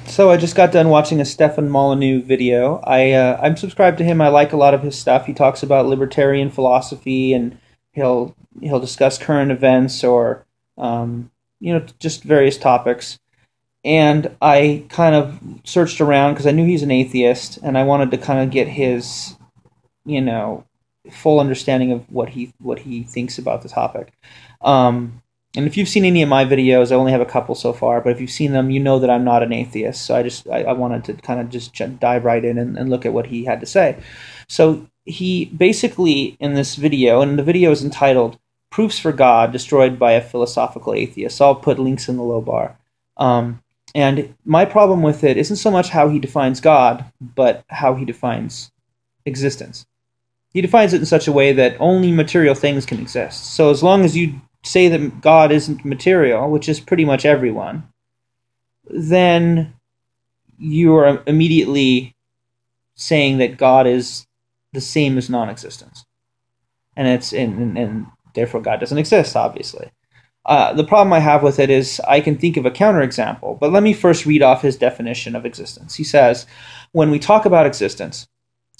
So I just got done watching a Stefan Molyneux video. I'm subscribed to him. I like a lot of his stuff. He talks about libertarian philosophy, and he'll discuss current events or just various topics. And I kind of searched around because I knew he's an atheist, and I wanted to kind of get his full understanding of what he thinks about the topic. And if you've seen any of my videos, I only have a couple so far, but if you've seen them, you know that I'm not an atheist. So I wanted to kind of just dive right in and look at what he had to say. So he basically, in this video, and the video is entitled "Proofs for God Destroyed by a Philosophical Atheist." So I'll put links in the low bar. And my problem with it isn't so much how he defines God, but how he defines existence. He defines it in such a way that only material things can exist. So as long as you say that God isn't material, which is pretty much everyone, then you are immediately saying that God is the same as non-existence, and therefore God doesn't exist, obviously. The problem I have with it is I can think of a counterexample, but let me first read off his definition of existence. He says, when we talk about existence,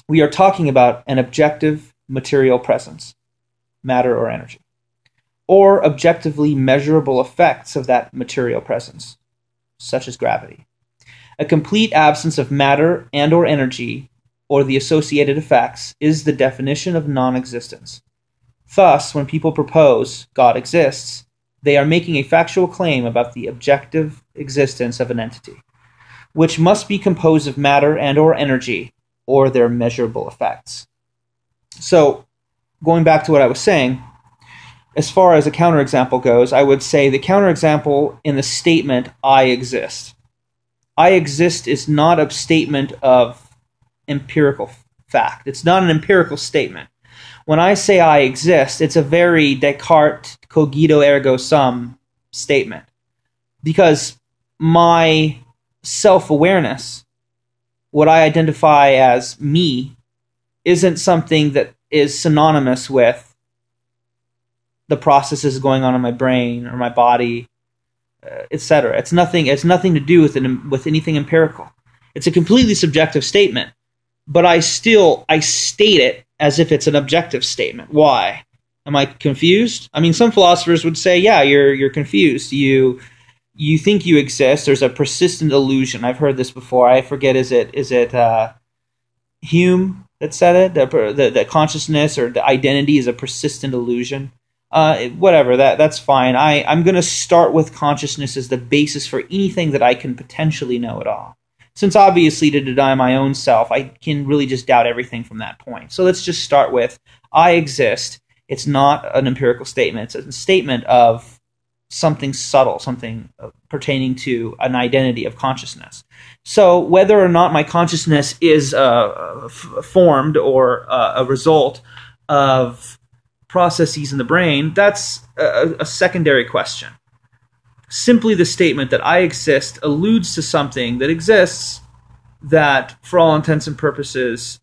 we are talking about an objective material presence, matter or energy, or objectively measurable effects of that material presence, such as gravity. A complete absence of matter and or energy, or the associated effects, is the definition of non-existence. Thus, when people propose God exists, they are making a factual claim about the objective existence of an entity, which must be composed of matter and or energy, or their measurable effects. So, going back to what I was saying, as far as a counterexample goes, I would say the counterexample in the statement, I exist. I exist is not a statement of empirical fact. It's not an empirical statement. When I say I exist, it's a very Descartes, cogito ergo sum statement. Because my self-awareness, what I identify as me, isn't something that is synonymous with the processes going on in my brain or my body, etc. It's nothing to do with anything empirical. It's a completely subjective statement, but I state it as if it's an objective statement. Why? Am I confused? I mean, some philosophers would say, yeah, you're confused. You think you exist. There's a persistent illusion. I've heard this before. I forget. Is it Hume that said it? That consciousness or the identity is a persistent illusion. Whatever, that's fine. I'm going to start with consciousness as the basis for anything that I can potentially know at all. Since obviously to deny my own self, I can really just doubt everything from that point. So let's just start with, I exist. It's not an empirical statement. It's a statement of something subtle, something pertaining to an identity of consciousness. So whether or not my consciousness is formed or a result of processes in the brain, that's a secondary question. Simply the statement that I exist alludes to something that exists that, for all intents and purposes,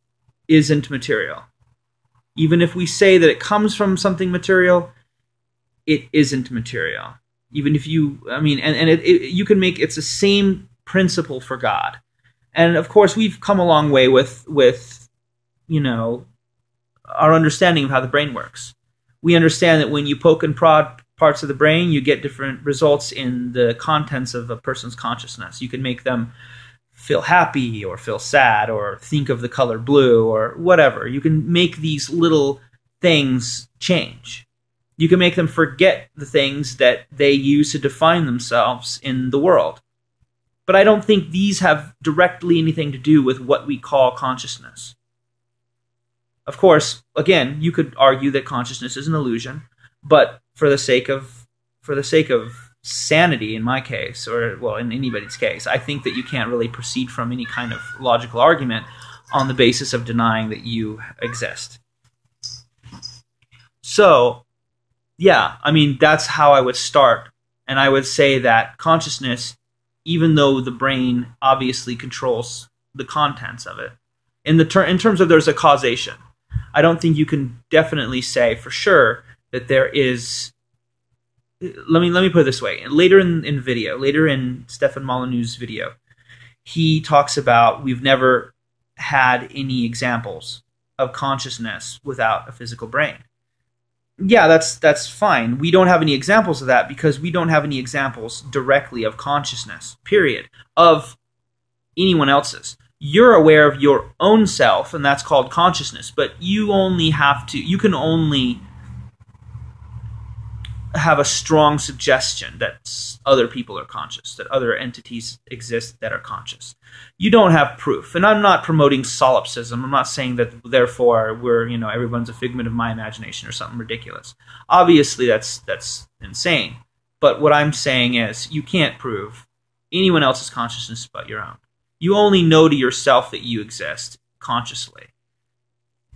isn't material. Even if we say that it comes from something material, it isn't material. Even if you can make it's the same principle for God. And of course, we've come a long way with our understanding of how the brain works. We understand that when you poke and prod parts of the brain, you get different results in the contents of a person's consciousness. You can make them feel happy or feel sad or think of the color blue or whatever. You can make these little things change. You can make them forget the things that they use to define themselves in the world. But I don't think these have directly anything to do with what we call consciousness. Of course, again, you could argue that consciousness is an illusion, but for the sake of sanity in my case, or well, in anybody's case, I think that you can't really proceed from any kind of logical argument on the basis of denying that you exist. So, yeah, I mean, that's how I would start, and I would say that consciousness, even though the brain obviously controls the contents of it, in terms of there's a causation, I don't think you can definitely say for sure that there is. Let me put it this way. Later in Stefan Molyneux's video, he talks about we've never had any examples of consciousness without a physical brain. Yeah, that's fine. We don't have any examples of that because we don't have any examples directly of consciousness, period, of anyone else's. You're aware of your own self, and that's called consciousness, but you can only have a strong suggestion that other people are conscious, that other entities exist that are conscious. You don't have proof. And I'm not promoting solipsism. I'm not saying that therefore everyone's a figment of my imagination or something ridiculous. Obviously that's insane. But what I'm saying is you can't prove anyone else's consciousness but your own. You only know to yourself that you exist consciously.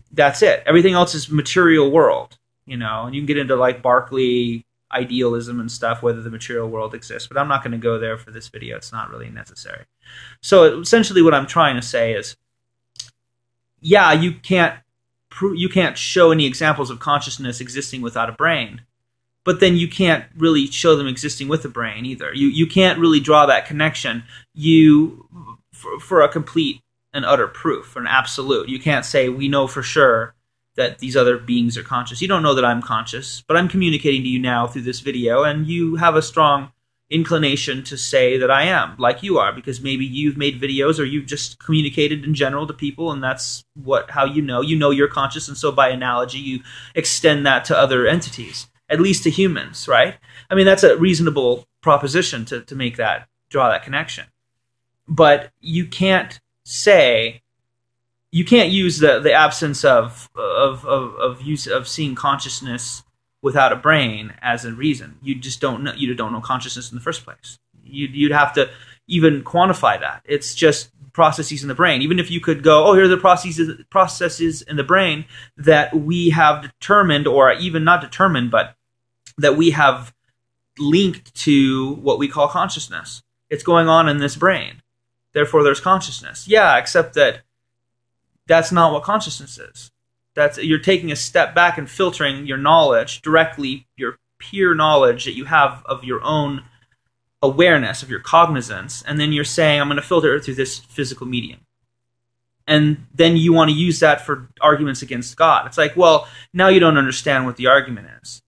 That's it. Everything else is material world, and you can get into like Berkeley idealism and stuff, whether the material world exists, but I'm not going to go there for this video. It's not really necessary. So essentially what I'm trying to say is, yeah, you can't show any examples of consciousness existing without a brain, but then you can't really show them existing with a brain either. You can't really draw that connection for a complete and utter proof, for an absolute. You can't say we know for sure that these other beings are conscious. You don't know that I'm conscious, but I'm communicating to you now through this video, and you have a strong inclination to say that I am, like you are, because maybe you've made videos or you've just communicated in general to people, and that's how you know you're conscious, and so by analogy you extend that to other entities, at least to humans, right? I mean, that's a reasonable proposition to draw that connection. But you can't use the absence of seeing consciousness without a brain as a reason. You just don't know. You don't know consciousness in the first place. You'd have to even quantify that. It's just processes in the brain. Even if you could go, oh, here are the processes in the brain that we have determined, or even not determined, but that we have linked to what we call consciousness. It's going on in this brain. Therefore, there's consciousness. Yeah, except that's not what consciousness is. You're taking a step back and filtering your knowledge directly, your pure knowledge that you have of your own awareness, of your cognizance, and then you're saying, I'm going to filter it through this physical medium. And then you want to use that for arguments against God. It's like, well, now you don't understand what the argument is.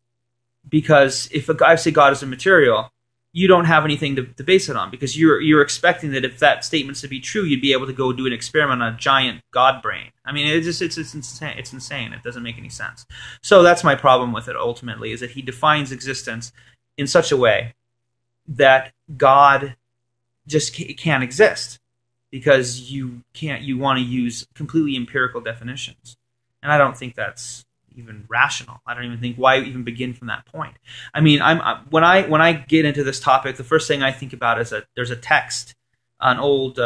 Because if I say God is immaterial, you don't have anything to base it on, because you're expecting that if that statement's to be true, you'd be able to go do an experiment on a giant God brain. I mean, it's insane. It's insane. It doesn't make any sense. So that's my problem with it ultimately, is that he defines existence in such a way that God just can't exist, because you want to use completely empirical definitions, and I don't think that's even rational. I don't even think why even begin from that point. I mean, when I get into this topic, the first thing I think about is there's a text, an old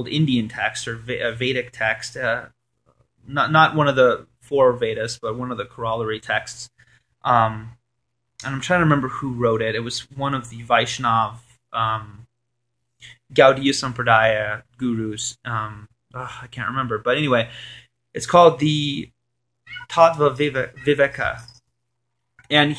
Indian text or a Vedic text, not one of the four Vedas, but one of the corollary texts. And I'm trying to remember who wrote it. It was one of the Vaishnav Gaudiya Sampradaya gurus. I can't remember, but anyway, it's called the Tattva Viveka, and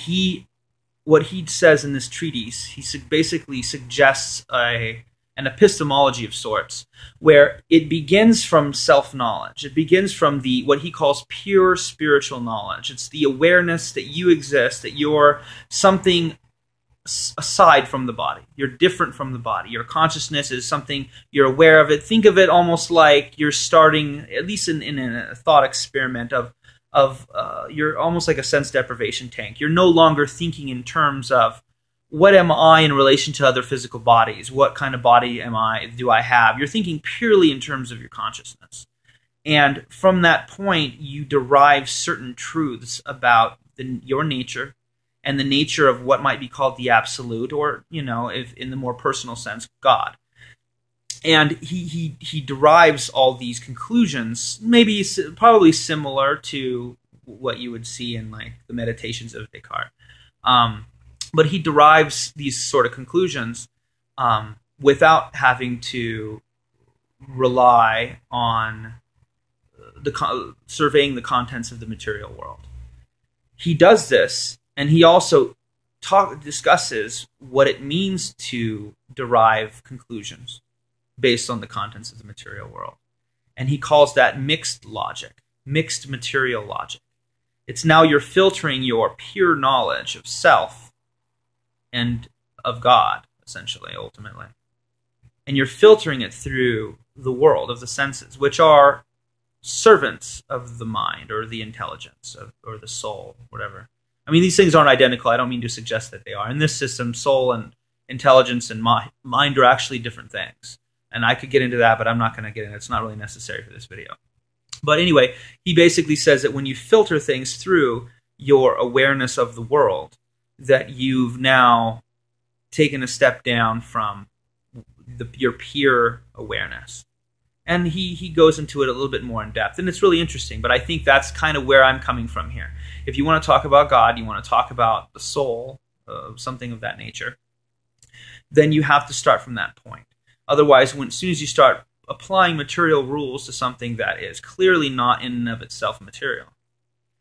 what he says in this treatise, he basically suggests an epistemology of sorts, where it begins from self-knowledge. It begins from what he calls pure spiritual knowledge. It's the awareness that you exist, that you're something aside from the body. You're different from the body. Your consciousness is something, you're aware of it. Think of it almost like you're starting, at least in a thought experiment of you're almost like a sense deprivation tank. You're no longer thinking in terms of what am I in relation to other physical bodies? What kind of body do I have? You're thinking purely in terms of your consciousness. And from that point, you derive certain truths about your nature and the nature of what might be called the absolute, or, if in the more personal sense, God. And he derives all these conclusions, probably similar to what you would see in like the Meditations of Descartes. But he derives these sort of conclusions without having to rely on surveying the contents of the material world. He does this, and he also discusses what it means to derive conclusions. based on the contents of the material world. And he calls that mixed logic, mixed material logic. It's now you're filtering your pure knowledge of self and of God, essentially, ultimately. And you're filtering it through the world of the senses, which are servants of the mind or the intelligence or the soul, whatever. I mean, these things aren't identical. I don't mean to suggest that they are. In this system, soul and intelligence and mind are actually different things. And I could get into that, but I'm not going to get into it. It's not really necessary for this video. But anyway, he basically says that when you filter things through your awareness of the world, that you've now taken a step down from your pure awareness. And he goes into it a little bit more in depth, and it's really interesting, but I think that's kind of where I'm coming from here. If you want to talk about God, you want to talk about the soul, something of that nature, then you have to start from that point. Otherwise, as soon as you start applying material rules to something that is clearly not in and of itself material,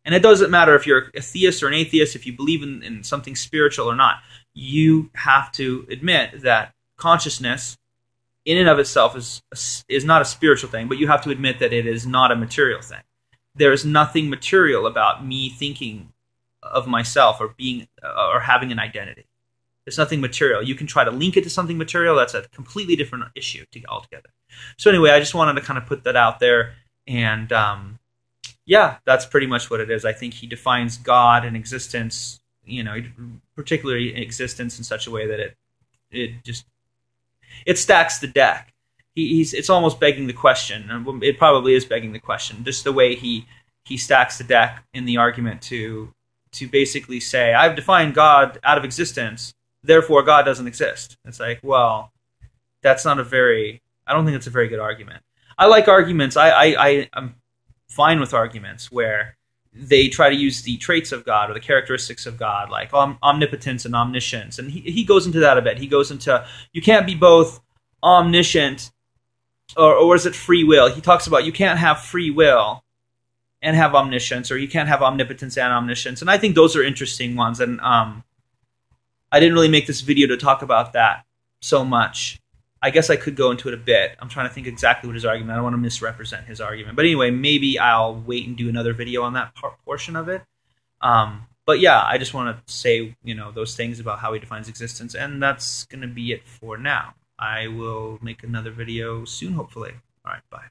and it doesn't matter if you're a theist or an atheist, if you believe in something spiritual or not, you have to admit that consciousness in and of itself is not a spiritual thing, but you have to admit that it is not a material thing. There is nothing material about me thinking of myself or being or having an identity. There's nothing material. You can try to link it to something material. That's a completely different issue altogether. So anyway, I just wanted to kind of put that out there, and yeah, that's pretty much what it is. I think he defines God and existence, particularly existence, in such a way that it stacks the deck. It's almost begging the question. It probably is begging the question. Just the way he stacks the deck in the argument to basically say, I've defined God out of existence, therefore God doesn't exist. It's like, well, that's not I don't think it's a very good argument. I like arguments. I'm fine with arguments where they try to use the traits of God or the characteristics of God, like omnipotence and omniscience. And he goes into that a bit. He goes into, you can't be both omniscient, or is it free will? He talks about you can't have free will and have omniscience, or you can't have omnipotence and omniscience. And I think those are interesting ones. And I didn't really make this video to talk about that so much. I guess I could go into it a bit. I'm trying to think exactly what his argument. I don't want to misrepresent his argument. But anyway, maybe I'll wait and do another video on that portion of it. But yeah, I just want to say, those things about how he defines existence. And that's going to be it for now. I will make another video soon, hopefully. All right, bye.